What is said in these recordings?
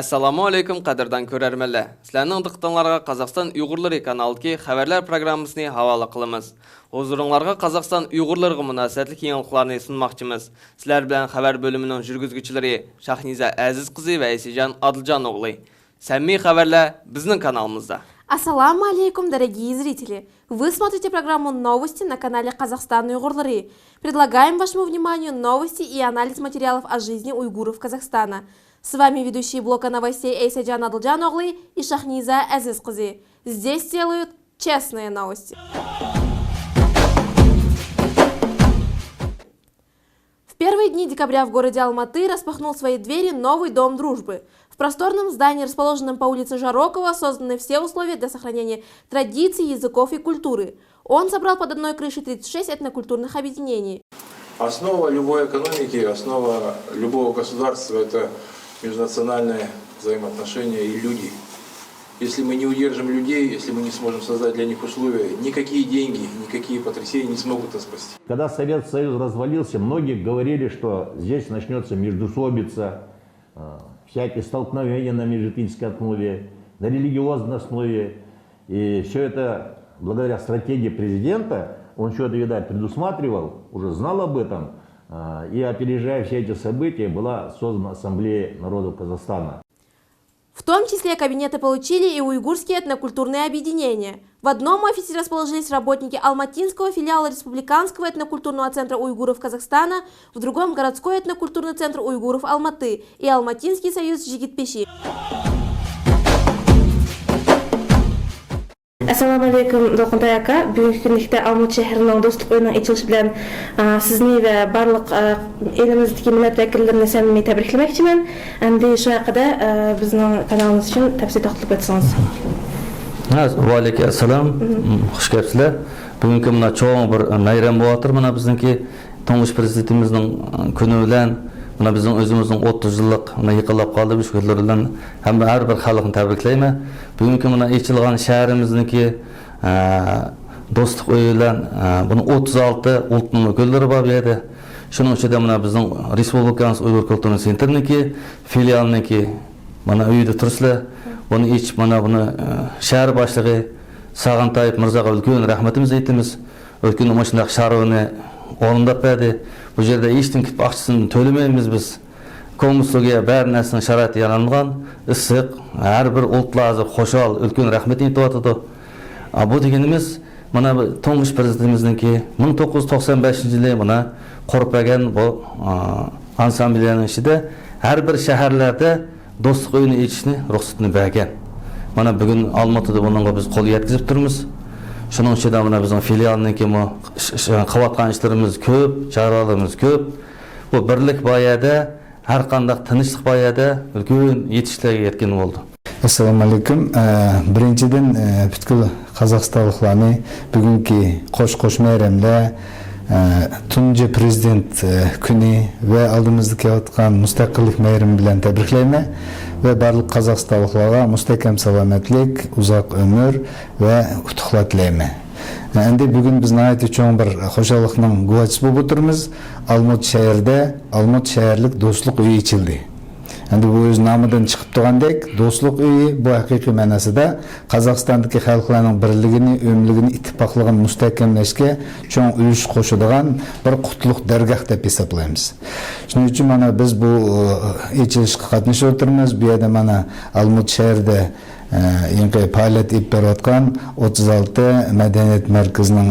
Assalamu alaikum qadirdan көрермелер. Sizlarning diqqatingizga Qozog'iston Uyg'urlari kanalidagi xabarlar programmasini havola qilamiz. Huzurungizga Qozog'iston Uyg'urlariga munosabatli yangiliklarni sunmoqchimiz. Sizlar bilan xabar bo'limining жүргізгүчілері Shahniza Aziz qizi va Esijan Adiljan o'g'li. Samimiy xabarlar bizning kanalimizda. Ассаламу алейкум, дорогие зрители! Вы смотрите программу «Новости» на канале «Казахстан Уйгурлары». Предлагаем вашему вниманию новости и анализ материалов о жизни уйгуров Казахстана. С вами ведущие блока новостей Эйсаджан Адылджан оглы и Шахниза Азиз кызы. Здесь делают честные новости. В первые дни декабря в городе Алматы распахнул свои двери новый Дом дружбы. В просторном здании, расположенном по улице Жарокова, созданы все условия для сохранения традиций, языков и культуры. Он собрал под одной крышей 36 этнокультурных объединений. Основа любой экономики, основа любого государства – это межнациональные взаимоотношения и люди. Если мы не удержим людей, если мы не сможем создать для них условия, никакие деньги, никакие потрясения не смогут нас спасти. Когда Советский Союз развалился, многие говорили, что здесь начнется междоусобица, всякие столкновения на межэтнической основе, на религиозной основе. И все это благодаря стратегии президента, он что-то, видать, предусматривал, уже знал об этом. И опережая все эти события, была создана Ассамблея народов Казахстана. В том числе кабинеты получили и уйгурские этнокультурные объединения. В одном офисе расположились работники Алматинского филиала Республиканского этнокультурного центра уйгуров Казахстана, в другом городской этнокультурный центр уйгуров Алматы и Алматинский союз Жигитпеши. Ассаламу алейкум, Долкунтай ака. Бүгінгі күндікте Алматы шәһәрінің достық ойының ечіліші білән сізні вә барлық еліміздегі милләт вәкілдеріне сәмimi тәбриклемекчімін. Әнде шуақыда біздің каналымыз үшін тәпсir тақылып етсіңіз. Уалейкум ассалам. Хуш келіпсіздер. Бүгінгі мына чоң бір майрам болып жатыр. Мына біздіңки тұңғыш президентіміздің күні білән мына біздің өзіміздің 30 жылдық йықылап қалды бүшкерлерден һәм әрбір халқын тәбриклеймін. Бүгінгі мына ечілген шәһәріміздіңки достық өйлен бұның 36 ұлттың өкілдері бар еді. Шының ішінде мына біздің Республиканс Уйгур культурный центрніңки филиалныңки мына өйді тұрсылы. Бұны ечіп мына бұны шәһәр басшылығы Сағантаев мырзаға үлкен рахметіміз айтамыз. Өйткені осындай шаруаны орындап берді. Бұл жерде ештің кіп ақшысын төлемейміз біз. Коммунисттерге бәр нәрсенің шараты яранған, ысық, әрбір ұлтлазы, қошал, үлкен рахмет етіп атыды. Бұл дегеніміз, мына тұңғыш президентіміздіңки 1995 жылы мына құрпаген бұл ансамблияның ішінде әрбір шәһәрлерде достық үйіні етішіне рұқсатыны бәген. Мына бүгін Алматыда бұныңға біз қол еткізіп тұрмыз. Шының ішінде мына біздің филиалының кемі қаватқан іштеріміз көп, шараларымыз көп. Бұл бірлік баяды, әрқандақ тыныштық баяды үлкен етішлерге еткен болды. Ассаламу алейкум. Біріншіден бүткіл қазақстандықтарны бүгінгі қош мейрамда тұнжы президент күні ве алдымызды келатқан мұстақиллық мейрам білән тәбриклеймін ve барлық қазақстандықтарға мұстәкәм саламатлык, ұзақ өмір ve ұтықлар тілеймін. Әнде бүгін біз нағайты чоң бір қошалықның гуачысы болып отырмыз. Алматы шәһәрлік достық үйі ечілді. Әнде бұл өз намыдан шығып тұрғандек, достық үйі бұл әқиқи мәнісіде Қазақстандық халқларының бірлігіні, өмлігіні, иттифақлығын мұстәкәмләшке чоң үліш қошыдыған бір құтылық дәргах деп есеплаймыз. Шының үшін біз бұл ечілішке қатнашып отырмыз. Бұл жерде Алматы шәһәрде Еңқай пайлет еп беріп отқан 36 мәдениет мәркізінің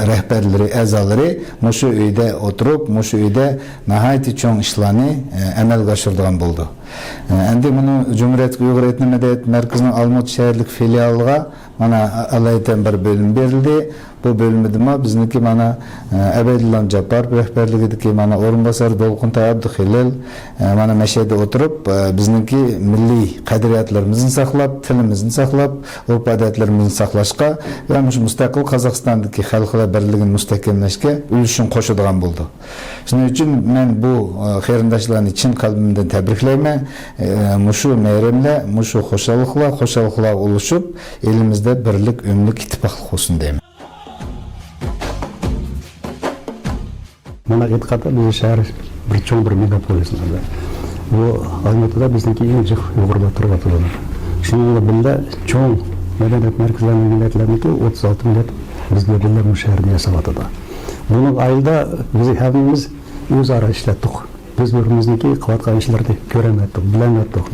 рәхбәрлері, әзалары мұшы үйде отырып, мұшы үйде нағайты чоң ішланы әмәлге ашырдыған болды. Әнде мұны Cumhuriyet Uyghur Etno Medeniyet Merkezi'nin Almaty şehirlik filialıga alaydan bir bölüm verildi. Bu bölümde bizniki Ebedillan Cabbar rehberligideki orunbasar Dolkuntay Abduhilal meşede oturup bizniki milli qadriyatlarımızın saklap, tilimizin saklap, urf adetlerimizin saklaşka ve müstakil Kazakistan'daki halkla birliğin müstakimleşke ülüşün koşuduğun buldu. Şunun için ben bu xeyrindaşların için kalbimden tebrikleyme, muşu meyrimle, muşu hoşalıkla oluşup elimizde birlik, ümlük, ittifaklık olsun diyeyim. Mana etkata bu şehir bir çoğun bir megapolis. bu Алматыда біздің ең жық ұйғырлар тұрып жатыр. Шынында білді чоң мәдениет мәркізлерінің милләтлерінікі 36 милләт бізге білді бұл шәрді ясап атады. Бұның айылда біз әбіміз өз ара ішлеттік. Біз біріміздегі қуатқа ішілерді көреметтік, білеметтік.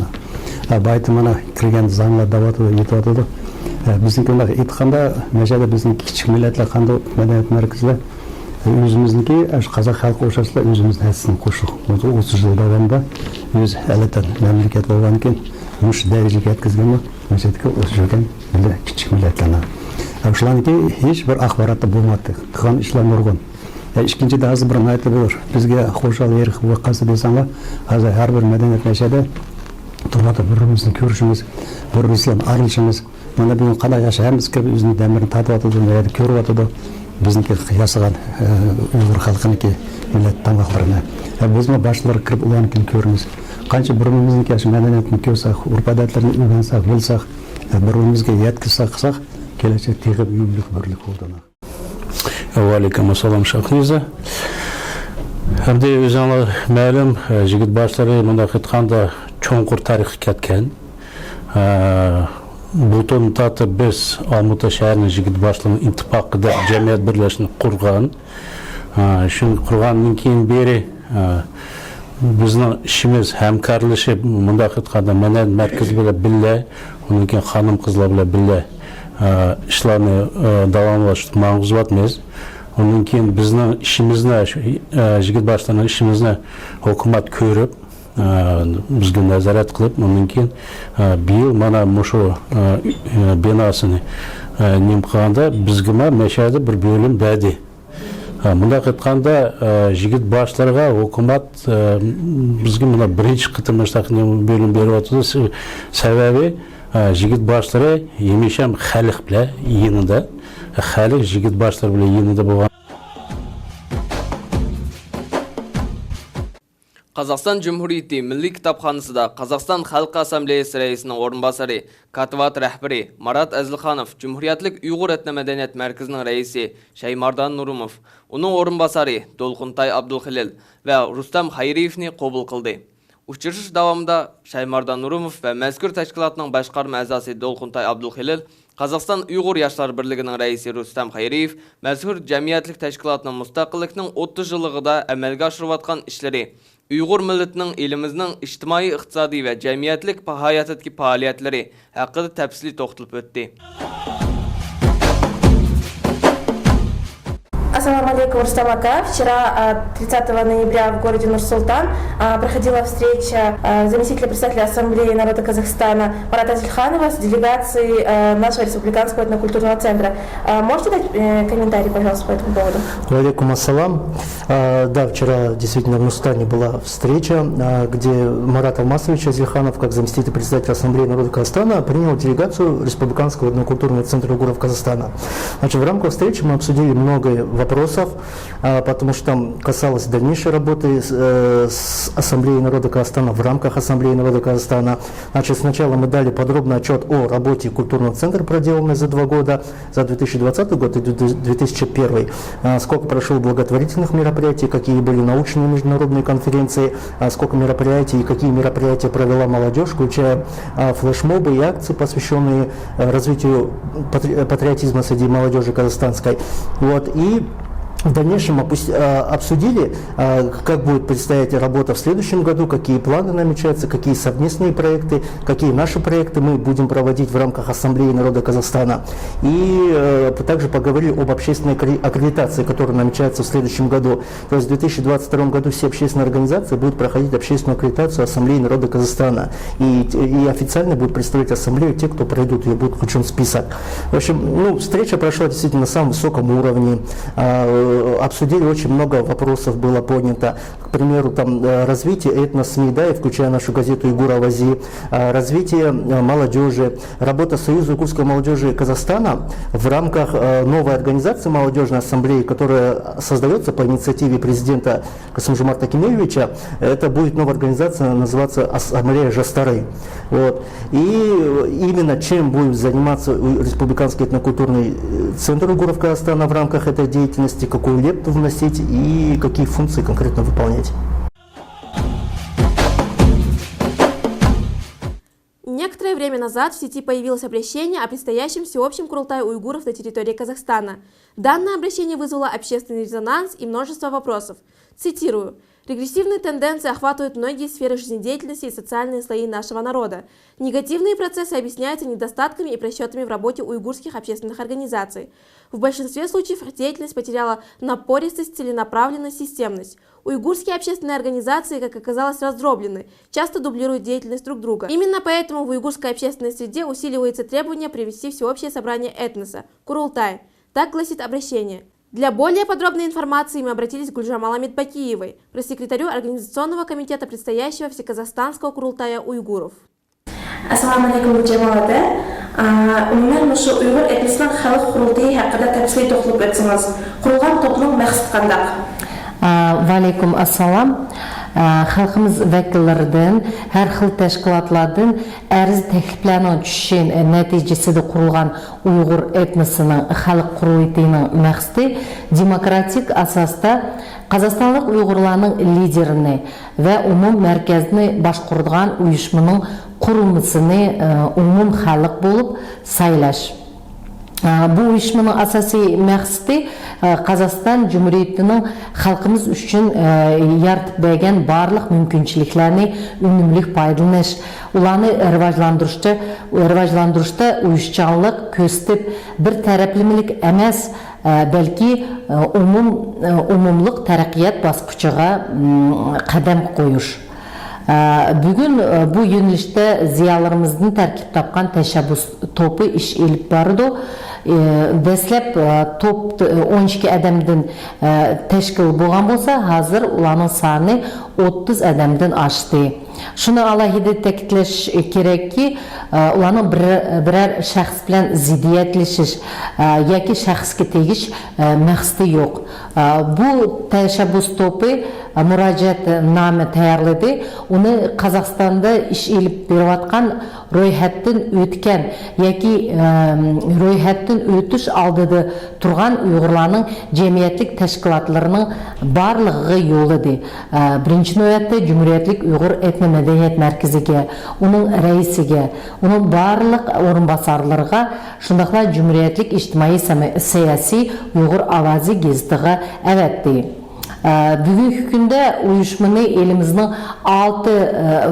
Байты мана кірген заңлар даватыды, етіп біздің айтқанда мәжәлі біздің кішік милләтлер қанды мәдениет мәркізлер өзіміздегі қазақ халқы ошасында өзіміздің әдісін қошық. 30 жыл davamında өз әлеттен мемлекет болған екен, мұш дәрежеге әткізгені мәжәдікі осы жүрген кішік милләтлеріне. Шыланеке ешбір ақпаратты болмады, қыған ішлан ұрған. Ішкенше де азы бұрын айтып olur. Бізге қошал ерік қасы десаңға, қазір әрбір мәдениет мәжәді тұрмады біріміздің көрішіміз, біріміздің арылшымыз. Мына бүгін қалай ашамыз кіріп өзінің дәмірін татып атыды, көріп атыды. Біздіңке ясыған ұйғыр халқыніке милләт тамақларына. Бізме басшылар кіріп ұланыкін көріміз. Қанша біріміздіңке мәдениетін көрсақ, ұрпадәтлерін үйгенсақ, білсақ, бірімізге еткізсақ, келешек тегіп үйілік бірлік олдана. Алейкум ассалам шақнызы. Әбде өзіңлер мәлім, жігіт башлары мұнда қытқанда чоңқыр тарихы кеткен. Бұлтын таты біз Алматы шәрінің жігіт башлының интипақыда жәмият бірлесін құрған. Шын құрғанның кейін бері біздің ішіміз әмкарлышы мұнда қытқанда мәнәд мәркіз білі білі, оның кейін ханым қызла білі білі ішланы давамлаштық маңғыз батмыз. Onun кейін біздің ішімізді, жігіт баштарының ішімізді өкімет көріп, бізге назарат қылып, оның кейін биыл мана мұшу бинасыны немқығанда бізге мәшәді бір бөлім бәді. Мұнда қытқанда жігіт баштарға өкімет бізге мұна бірінші қытымыштақын бөлім беріп отырды. Сәбәбі жігіт баштары емешем халық біле енінде. Халық жігіт баштар біле енінде болған. Қазақстан Жұмхуриеті Милли кітапханасында Қазақстан Халқы Ассамблеясы рәйісінің орынбасары, катыват рәхбері Марат Әзілханов, Жұмхуриетлік ұйғыр этномәдениет мәркізінің рәйісі Шаймардан Нұрымов, оның орынбасары Долқынтай Абдулхилил вә Рустам Хайриевні қобыл қылды. Учрышыш давамында Шаймардан Нұрымов вә мәзкүр тәшкілатының башқарма әзасы Долқынтай Абдулхилил, Қазақстан ұйғыр яшылар бірлігінің рәйісі Рустам Хайриев, мәзкүр жәмиятлік тәшкілатының мұстақылықның 30 жылығыда әмәлге ашырып атқан ішлері, ұйғыр милләтінің еліміздің іжтимаи, иқтисади вә жәмиятлік hayatdagi faoliyatlari haqida tafsili to'xtalib o'tdi. Ассаламу алейкум, Рустам Ака. Вчера, 30 ноября, в городе Нур-Султан проходила встреча заместителя председателя Ассамблеи народа Казахстана Марата Әзілханова с делегацией нашего республиканского этнокультурного центра. Можете дать комментарий, пожалуйста, по этому поводу? Алейкум ассалам. Да, вчера действительно в Нур-Султане была встреча, где Марат Алмасович Әзілханов, как заместитель председателя Ассамблеи народа Казахстана, принял делегацию республиканского этнокультурного центра уйгуров Казахстана. Значит, в рамках встречи мы обсудили много вопросов, потому что там касалось дальнейшей работы с Ассамблеей народа Казахстана, в рамках Ассамблеи народа Казахстана. Значит, сначала мы дали подробный отчет о работе культурного центра, проделанной за 2 года, за 2020 год и 2001. Сколько прошло благотворительных мероприятий, какие были научные международные конференции, сколько мероприятий и какие мероприятия провела молодежь, включая флешмобы и акции, посвященные развитию патриотизма среди молодежи казахстанской. Вот, и в дальнейшем обсудили, как будет предстоять работа в следующем году, какие планы намечаются, какие совместные проекты, какие наши проекты мы будем проводить в рамках Ассамблеи народа Казахстана. И также поговорили об общественной аккредитации, которая намечается в следующем году. То есть в 2022 году все общественные организации будут проходить общественную аккредитацию Ассамблеи народа Казахстана. И официально будут представлять Ассамблею те, кто пройдут, ее будет включен в список. В общем, встреча прошла действительно на самом высоком уровне. Обсудили очень много вопросов, было поднято. К примеру, там развитие этно-СМИ, да, и включая нашу газету «Уйгур Авази», развитие молодежи, работа Союза уйгурской молодежи Казахстана в рамках новой организации молодежной ассамблеи, которая создается по инициативе президента Касым-Жомарта Кемелевича. Это будет новая организация, называться Ассамблея Жастары. Вот. И именно чем будет заниматься Республиканский этнокультурный центр уйгуров Казахстана в рамках этой деятельности, какую лепту вносить и какие функции конкретно выполнять. назад в сети появилось обращение о предстоящем всеобщем Курултае уйгуров на территории Казахстана. Данное обращение вызвало общественный резонанс и множество вопросов. Цитирую. «Регрессивные тенденции охватывают многие сферы жизнедеятельности и социальные слои нашего народа. Негативные процессы объясняются недостатками и просчетами в работе уйгурских общественных организаций. В большинстве случаев их деятельность потеряла напористость, целенаправленность, системность. Уйгурские общественные организации, как оказалось, раздроблены, часто дублируют деятельность друг друга. Именно поэтому в уйгурской общественной среде усиливается требование провести всеобщее собрание этноса – Курултай». Так гласит обращение. Для более подробной информации мы обратились к Гульжамал Амедбакиевой, пресс-секретарю Организационного комитета предстоящего Всеказахстанского Курултая уйгуров. Ассаламу алейкум, Гульжамал ата. Umuman muшу уйгур этносының халық құрылтайы хақында тәпсілі тоқылып өтсіңіз. Құрылған топтың мақсаты қандай? Валейкум ассалам. Халқымыз вәкіллерден, әр xil тәшкілатлардан әріз тәкліпләнің түшен нәтижесіде құрылған ұйғыр этносының халық құрылтайының мәқсіті демократик асаста Қазақстанлық ұйғырларның лидеріне вә умум мәркәзіне башқұрдған ұйышмының құрылмысыны умум халық болып сайлаш. Бұл ұйышмының асасы мәқсіті Қазақстан Cumhuriyeti'nin халқымыз үшін яртып бәген барлық мүмкіншіліктеріне үнемлік пайдаланыш, уланы рivajlandырышта uyuşçanlıq көстіп бір тәрәплімілік әмәс, бәлки умумлық тәрәқият басқычыға қадам қойыш. Бүгін бұл юнілішті зияларымыздың тәркіп тапқан тәшәббүс топы іш еліп барды. Дәсләп топ 12 әдәмден тәшкіл болған болса, hazır уланың саны 30 әдәмден ашты. Шуны алахиде тәкитлеш керек ки, уланың бірәр шәхс белән зидиятлешиш, яки шәхскә тегиш мәксәте юк. Бу тәшәббүс топы мураҗат намы таярлады. Уны Казакстанда иш илеп берип аткан ройхаттан өткән яки ройхаттан өтүш алдыды турган уйгырларның җәмгыятьлек тәшкилатларының барлыгы юллады. Беренче нәүәттә Җумһуриятьлек уйгыр этно-мәдәният мәркәзегә, уның рәисигә, уның барлык орынбасарларга, шундыйлар Җумһуриятьлек иҗтимаи сәяси уйгыр авазы гезитигә әвәтте. Бүгінгі күнде ұйышмыны еліміздің 6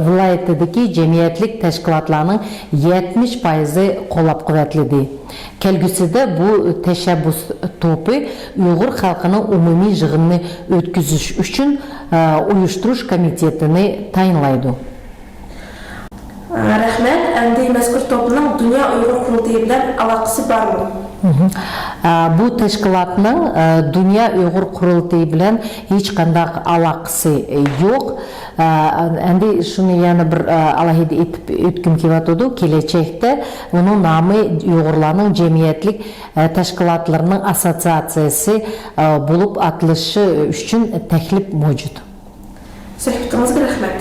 vilayetedeki cemiyetlik teşkilatlarının 70% қолап қuvvetledi. Kelgüsüde bu teşebbüs topu Uyghur halkının umumi jığını ötküzüş üçün uyuşturuş komitetini tayinlaydı. Рәхмәт, әнді мәзкур топының Dünya Uyghur Kurultayı белән алакасы бармы? Bu teşkilatның Dünya Uyghur Kurultayı белән hiç qanday alaqасы yok. Әнді шуны яны bir алахиде etib ötküm kelyatdy. Келечекте onun namı Uyghurlarның cemiyetlik teşkilatlarının assotsiatsiyasi bulup atılışı üçün təklif mövcud. Söhbətіңізге рәхмәт.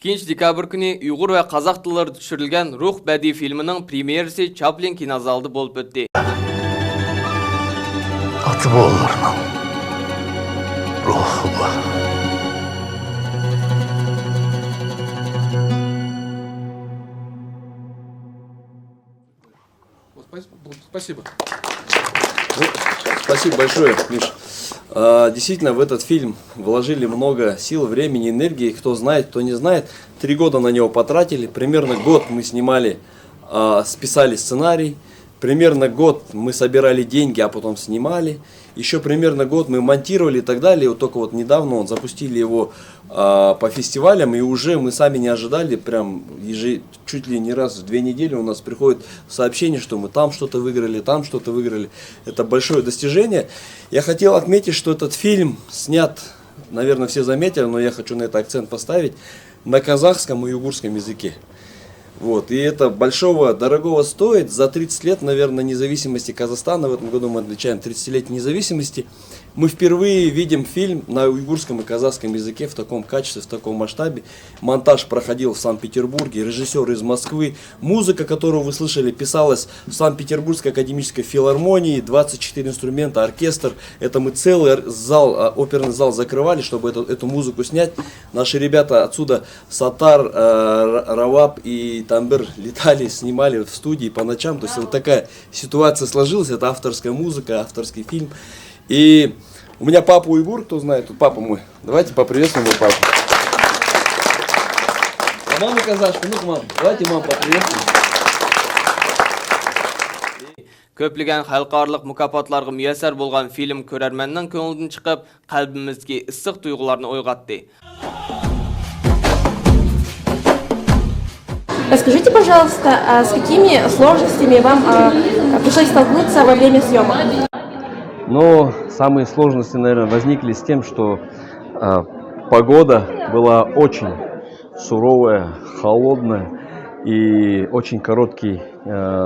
2 декабрь күні ұйғыр вә қазақ тыллары түшірілген «Рух» бәди фильмінің премьерisi Чаплин кинозалды болып өтті. Аты боларның рухы бар. Спасибо. Спасибо большое, Миш. Действительно, в этот фильм вложили много сил, времени, энергии. Кто знает, кто не знает. 3 года на него потратили. Примерно год мы снимали, списали сценарий. Примерно год мы собирали деньги, а потом снимали. Еще примерно год мы монтировали и так далее. Вот только вот недавно запустили его по фестивалям. И уже мы сами не ожидали, прям чуть ли не раз в 2 недели у нас приходит сообщение, что мы там что-то выиграли, там что-то выиграли. Это большое достижение. Я хотел отметить, что этот фильм снят, наверное, все заметили, но я хочу на это акцент поставить, на казахском и уйгурском языке. Вот. И это большого, дорогого стоит. За 30 лет, наверное, независимости Казахстана, в этом году мы отмечаем 30-летие независимости, мы впервые видим фильм на уйгурском и казахском языке в таком качестве, в таком масштабе. Монтаж проходил в Санкт-Петербурге, режиссер из Москвы. Музыка, которую вы слышали, писалась в Санкт-Петербургской академической филармонии, 24 инструмента, оркестр. Это мы целый зал, оперный зал закрывали, чтобы эту музыку снять. Наши ребята отсюда, Сатар, Раваб и Тамбыр, летали, снимали в студии по ночам. То есть вот такая ситуация сложилась, это авторская музыка, авторский фильм. И у меня папа уйгур, кто знает, тут папа мой. Давайте поприветствуем его папу. А мама казашка, ну мам, давайте маму поприветствуем. Көплеген халықаралық мукапатларга миясар болған фильм көрерменнің көңілден шығып, қалбімізге ыстық туйғыларны ойғатты. Расскажите, пожалуйста, с какими сложностями вам пришлось столкнуться во время съемок? Но самые сложности, наверное, возникли с тем, что погода была очень суровая, холодная и очень короткий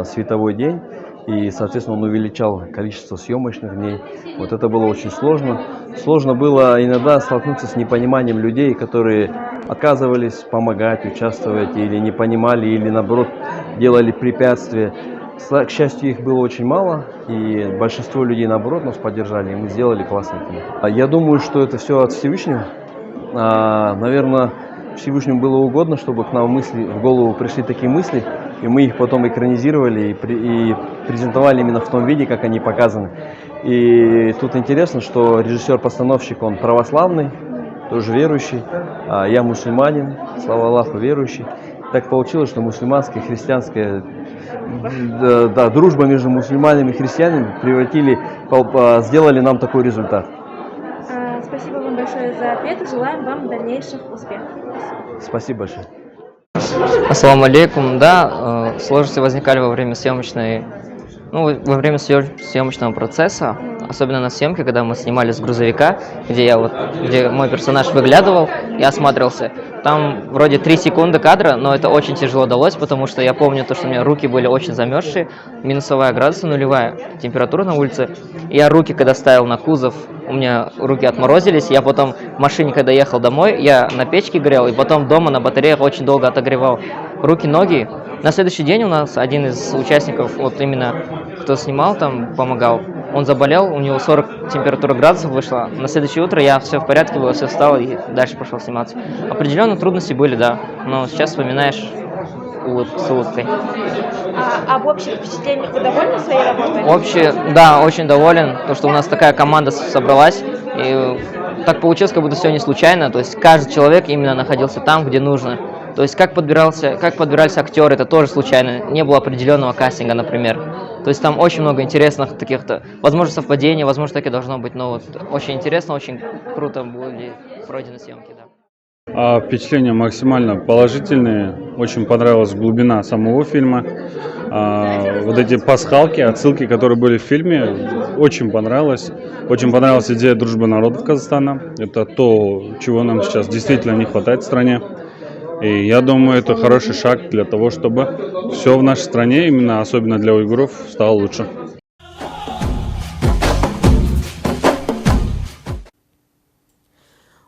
световой день. И, соответственно, он увеличал количество съемочных дней. Вот это было очень сложно. Сложно было иногда столкнуться с непониманием людей, которые отказывались помогать, участвовать, или не понимали, или, наоборот, делали препятствия. К счастью, их было очень мало, и большинство людей, наоборот, нас поддержали, и мы сделали классный фильм. Я думаю, что это все от Всевышнего. Наверное, Всевышнему было угодно, чтобы к нам в голову пришли такие мысли, и мы их потом экранизировали и презентовали именно в том виде, как они показаны. И тут интересно, что режиссер-постановщик, он православный, тоже верующий, а я мусульманин, слава Аллаху, верующий. Так получилось, что мусульманская, христианская дружба между мусульманами и христианами сделали нам такой результат. Спасибо вам большое за ответ и желаем вам дальнейших успехов. Спасибо большое. Ассаламу алейкум. Да, сложности возникали во время съемочного процесса, особенно на съемке, когда мы снимали с грузовика, где мой персонаж выглядывал и осматривался. Там вроде 3 секунды кадра, но это очень тяжело далось, потому что я помню то, что у меня руки были очень замерзшие, минусовая градуса, нулевая температура на улице. Я руки, когда ставил на кузов, у меня руки отморозились. Я потом в машине, когда ехал домой, я на печке грел, и потом дома на батареях очень долго отогревал руки, ноги. На следующий день у нас один из участников, вот именно кто снимал там, помогал, он заболел, у него 40 температура градусов вышла. На следующее утро я все в порядке было, все встал и дальше пошел сниматься. Определенно трудности были, да, но сейчас вспоминаешь с улыбкой. Об общих впечатлениях вы довольны своей работой? Да, очень доволен, потому что у нас такая команда собралась, и так получилось, как будто все не случайно, то есть каждый человек именно находился там, где нужно. То есть как подбирались актеры, это тоже случайно, не было определенного кастинга, например. То есть там очень много интересных таких-то, возможно, совпадений, возможно, так и должно быть, но вот очень интересно, очень круто были пройдены съемки, да. Впечатления максимально положительные, очень понравилась глубина самого фильма, вот эти пасхалки, отсылки, которые были в фильме, очень понравилась идея дружбы народов Казахстана, это то, чего нам сейчас действительно не хватает в стране. И я думаю, это хороший шаг для того, чтобы все в нашей стране, именно особенно для уйгуров, стало лучше.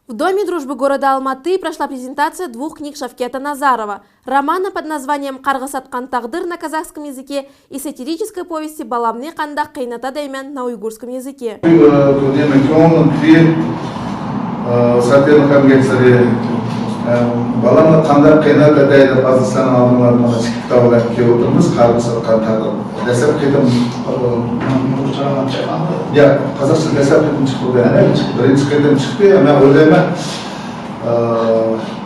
В Доме дружбы города Алматы прошла презентация 2 книг Шавкета Назарова, романа под названием «Қарғыс атқан тағдыр» на казахском языке и сатирической повести «Баламны қандақ қайната даймен» на уйгурском языке. Баланы қандай қайната дайды Қазақстан алдыңларына кітап алып келіп отырмыз, қарғыс атқан тағдыр. Дәсап кетім қазақша дәсап кетім шықты, бірінші кетім шықты, мен ойлаймын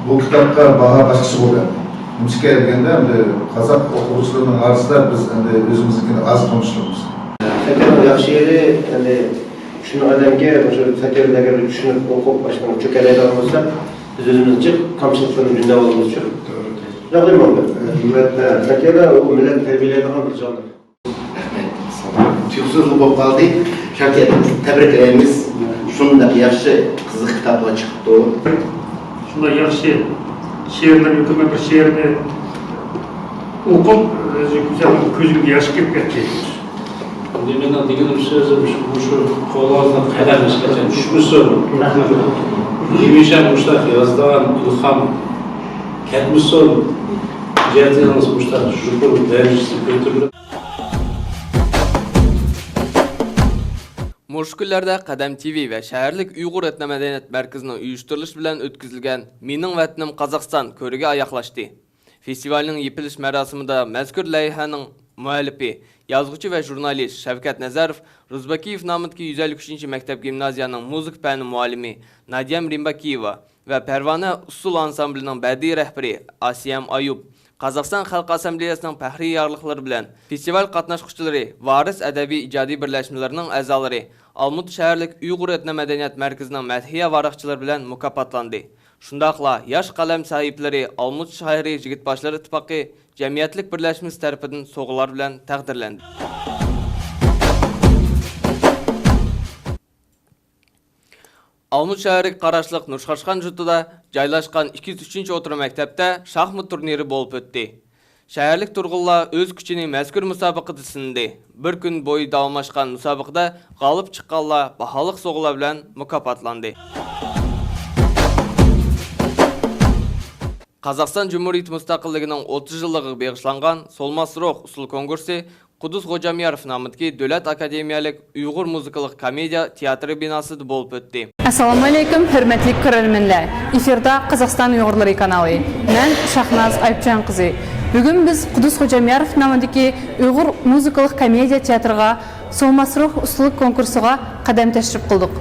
бұл кітапқа баға басқышы болды. Неміске келгенде қазақ оқушыларының арасында біз өзіміздікін аз қонышымыз. Сәтердің жақсы ері, үшін адамге сәтердегі түсініп оқып башынан чөкәлі айдаған болса, biz özümüzce kamçılıkların günde olduğumuz için жағдай болды. Сәтері ол милләт тәрбиелеген бір жанр. Түйсіз болып қалды. Шәкет, тәбриклейміз. Шундай yaxshi қызық кітапқа шықты. Шундай yaxshi she'rlar yo'qmi bir she'rni Оқып, көзімге яш келіп кетті. Мен дегенім сөзім şu қоларына қайдан ешкетен үшмісі Емешен Мұштақ яздаған İlham Ketmişson Cezyanız Мұштақ Şükür dərəcəsi götürülür. Muşkullarda Qadam TV ve Şəhərlik Uyğur Etno Mədəniyyət Mərkəzinin uyuşturuluş bilan ötküzülgən Mening Vətnim Qazaqstan körüge ayaqlaşdı. Festivalning yepilish mərasimida mazkur layihənin müəllifi, yazğıcı və jurnalist Şəvkət Nəzərov, Ruzbakiyev namidagi 153-ci məktəb gimnaziyanın muzik fəni müəllimi Nadiyam Rimbakiyeva və Pərvanə Usul ansamblinin bədii rəhbəri Asiyam Ayub, Qazaqstan Xalq Assambleyasının fəxri yarlıqları bilan festival qatnaşqıçıları, varis ədəbi icadi birləşmələrinin əzaları, Almut şəhərlik Uyğur Etno Mədəniyyət Mərkəzinin mədhiyə varaqçıları bilan mükafatlandı. Şundaqla yaş qaləm sahibləri Almut şəhəri Jigitbaşlar İttifaqı Cəmiyyətlik Birləşməsi tərəfindən soğular bilan təqdirləndi. Almut şəhəri qaraşlıq Nurşaşqan jutida joylashgan 203-cü oturum məktəbdə şahmat turniri bo'lib o'tdi. Şəhərlik turğunlar öz kuchini mazkur musobaqada sindi. Bir kun bo'yi davomlashgan musobaqada g'olib chiqqanlar baholiq sovg'alar bilan mukofotlandi. Qazaqstan Cumhuriyeti Müstaqilligining 30 yıllığı bag'ishlangan Solmas Ruh usul konkursi Qudus Xo'jamiyarov nomidagi Davlat akademiyalik Uyg'ur muzikalik komediya teatri binosida bo'lib o'tdi. Assalomu alaykum, hurmatli ko'rarmanlar. Efirda Qozog'iston Uyg'urlari kanali. Men Shahnaz Ayubjon qizi. Bugun biz Qudus Xo'jamiyarov nomidagi Uyg'ur muzikalik komediya teatriga Solmas Ruh usul konkursiga qadam tashrif qildik.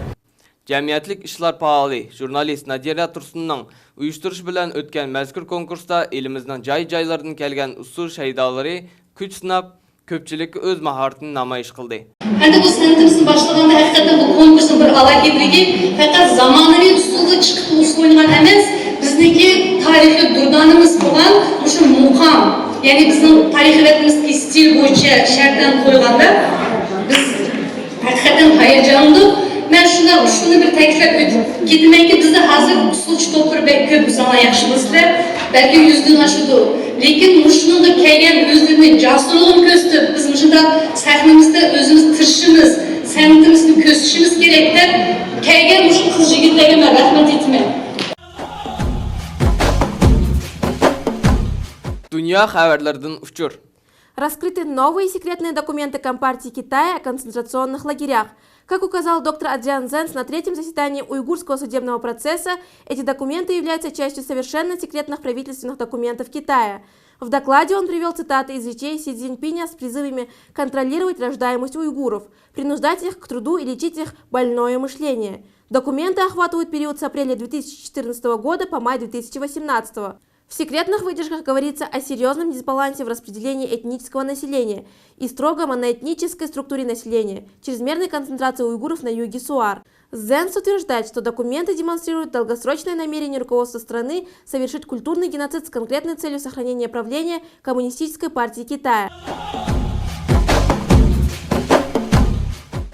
Cəmiyyətlik işlər pahalı jurnalist Nadira Tursunның uyuşturuş bilan o'tgan mazkur konkursda elimizning joy-joylardan kelgan usul shaydalari kuch sinab ko'pchilikka o'z mahoratini namoyish qildi. Endi bu sanatimizin başlaganda hakikaten bu konkursun bir alakadrigi fakat zamonaviy usulda chiqib usul o'ynagan emas, bizniki tarixiy durdanimiz bo'lgan o'sha muqam, ya'ni bizning tarixiyatimizdagi stil bo'yicha shartdan qo'yganda biz hakikaten hayajonlandik. Ben şunu bir teklif etdim. Gitmek ki bizde hazır usulcu topur köp sana yaxşı bizler. Belki 100 gün aşıdı. Lekin şunun da kelgen özlerini cansızlığını gösterip bizim şunda sahnimizde özümüz tırşımız, sanatımızı köstüşümüz gerektir. Kelgen şu kız yigitlerine ben rahmet etmem. Dünya haberlerden uçur. Раскрыты новые секретные документы Компартии Китая о концентрационных лагерях. Как указал доктор Адриан Зенс на третьем заседании уйгурского судебного процесса, эти документы являются частью совершенно секретных правительственных документов Китая. В докладе он привел цитаты из речей Си Цзиньпиня с призывами контролировать рождаемость уйгуров, принуждать их к труду и лечить их больное мышление. Документы охватывают период с апреля 2014 года по май 2018. В секретных выдержках говорится о серьезном дисбалансе в распределении этнического населения и строго моноэтнической структуре населения, чрезмерной концентрации уйгуров на юге Суар. Зенс утверждает, что документы демонстрируют долгосрочное намерение руководства страны совершить культурный геноцид с конкретной целью сохранения правления Коммунистической партии Китая.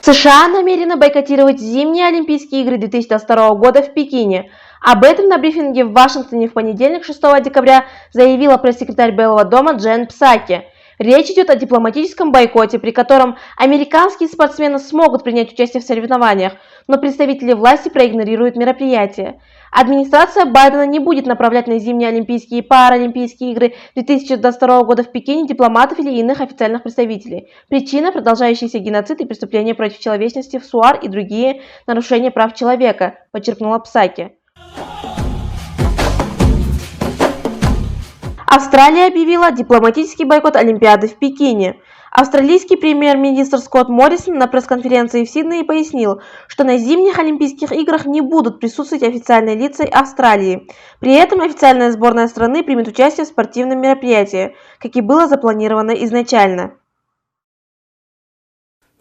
США намерены бойкотировать зимние Олимпийские игры 2022 года в Пекине. Об этом на брифинге в Вашингтоне в понедельник, 6 декабря, заявила пресс-секретарь Белого дома Джен Псаки. Речь идет о дипломатическом бойкоте, при котором американские спортсмены смогут принять участие в соревнованиях, но представители власти проигнорируют мероприятие. Администрация Байдена не будет направлять на зимние Олимпийские и Паралимпийские игры 2022 года в Пекине дипломатов или иных официальных представителей. Причина – продолжающийся геноцид и преступления против человечности в СУАР и другие нарушения прав человека, подчеркнула Псаки. Австралия объявила дипломатический бойкот Олимпиады в Пекине. Австралийский премьер-министр Скотт Моррисон на пресс-конференции в Сиднее пояснил, что на зимних Олимпийских играх не будут присутствовать официальные лица Австралии. При этом официальная сборная страны примет участие в спортивном мероприятии, как и было запланировано изначально.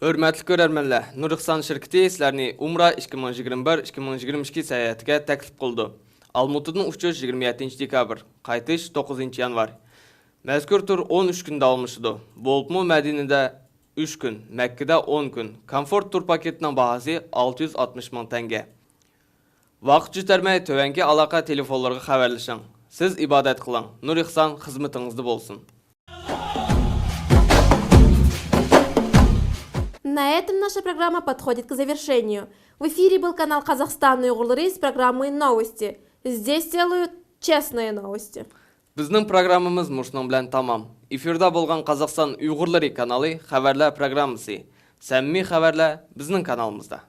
Hörmətli görərmənlər, Nurixsan şirkəti sizlərni Umra 2021-2022 səyahətinə təklif qıldı. Almutudun uçuş 27 dekabr, qaytış 9 yanvar. Məzkur tur 13 gün davamlışıdır. Bolubmu Mədinədə 3 gün, Məkkədə 10 gün. Komfort tur paketinin bahası 660 min tenge. Vaqt cütərməyi tövənki əlaqə telefonlarına xəbərləşin. Siz ibadət qılın. Nurixsan xidmətinizdə bolsun. На этом наша программа подходит к завершению. В эфире был канал «Казахстан уйгурлары» с программой «Новости». Здесь делают честные новости. Біздің программамыз мұшының білән тамам. Эфирда болған Қазақстан уйгурлары каналы хәбәрләр программасы. Сәмми хәбәрләр біздің каналымызда.